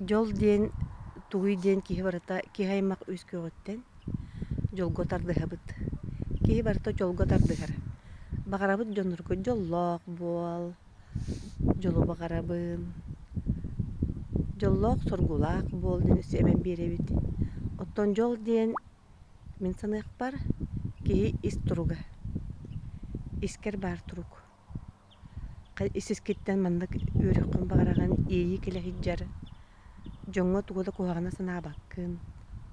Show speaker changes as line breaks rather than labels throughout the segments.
Жол диэн тугуй диэн киһи барыта киһи аймак үс көҕөттэн жолго тардыһабыт. Киһи барыта жолго тардыһар. Баҕарабыт дьоннорго жоллоох буол, жолу баҕарабын, жоллоох соргулаах буол диэн үс эмэн биэрэбит. Оттон жол диэн мин саныахпар киһи ис туруга. Искер баар турук. Исискиттэн маннык үөрүххүн баҕараган ийи килэһиджэр. Жоңго тугуда куһаҕана санаабаккын.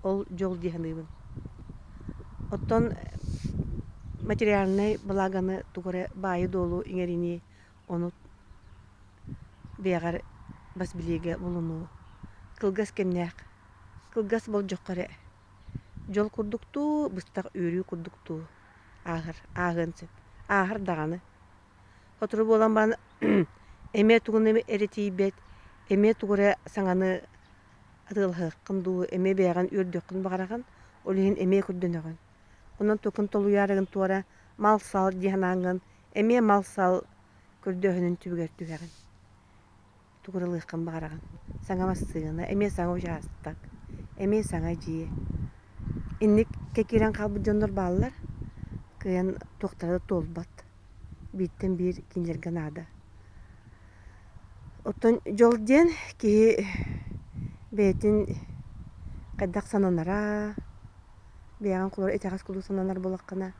Ол жол диэханыбын. Оттон материальный благаны тугура баайы доолу иҥэрини ону бэйэҕэр бас билиэгэ булунуу. Кылгас кэмнээх. Кылгас болдьоххоро жол курдуктуу, быстах үөрүү курдуктуу. Ааһын сөп. Ааһар даҕаны. Хотуру буолан баан эмиэ тугуну эритиибэт, эмиэ тугура саҥаны атыылаһыаххын дуу, эмиэ бэйэҕин үөрдөххүн баҕараган, ол иһин эмиэ көрдөнөҕөн. Онон тукун толуйаарыгын туора мал сал диэханааҥҥан, эмиэ мал сал көрдөһүнүн түбүгэр түһэҕин. Тугуралыаххын баҕараган. Саҥа массыына, эмиэ саҥа учаастак, эмиэ саҥа дьиэ. Инник кекиирэн хаалбыт дьоннор бааллар, кыйан туохтарады туолбат. Бииттэн биир кинилэргэ наада. Оттон жол диэн киһи бэйэтин хайдах сананара, бэйэҕин кулар этэҕэс кулуу сананар булаххына,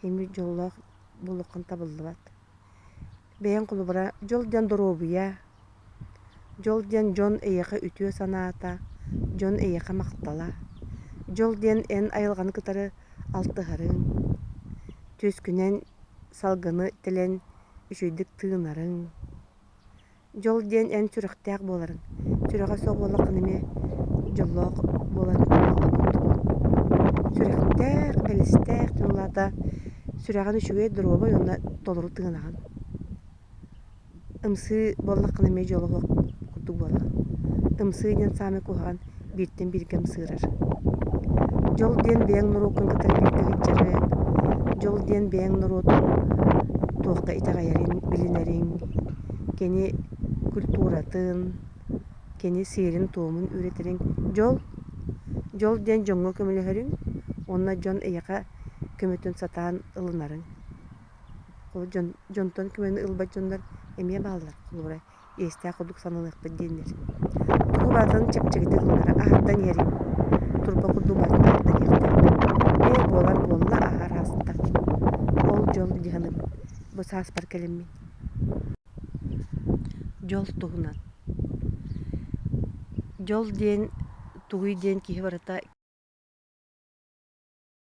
хими жоллоох булуххун табыллыбат. Бэйэҥ кулубара жол диэн доруобуйа, жол диэн дьон эйэхэ үтүө санаата, дьон эйэхэ махтала. Жол диэн эн айылҕаны кытары алтыһарыҥ, түөскүнэн салгыны телэн үчүйдүк тыынарыҥ. Жол диэн эн сүрэхтээх буоларыҥ. Сүрэҕэ суох буоллаххын эмиэ жоллоох буолан сүрэхтээх, элистээх тынулаата сүрэҕин үчүгэй доруобай уонна толору тыынаҕын. Ымсыы буоллаххын эмиэ жолоһуох курдук буолаҕын. Ымсыы диэн саамай куһаҕан бииртэн бииргэ ымсыырар. Жол диэн бэйэҥ норуоккун кытары биирдэһиджэрэ, жол диэн бэйэҥ норуотун туохха итэҕэйэрин, билинэриҥ, кини культуратын, кини сыырын туомун үүрэтэриҥ. Жол диэн дьоҥҥо көмөлөһөрүҥ, уонна дьон эйэхэ көмөтүн сатаан ылынарыҥ. Дьонтон көмөнү ылбат дьоннор эмиэ бааллар кулубара иэстээх курдук санылыахпыт диэннэр. Тугу баатарын чэпчэгитэ ылынара, аһардан иэриҥ. Турба курдук баатын аһардан иэхтээхпит. Буолар буолла аһар астак. Ол жол диэханыбын. Бу сааспар кэлэммин. Жол туһунан. Жол диэн тугуй диэн киһи барыта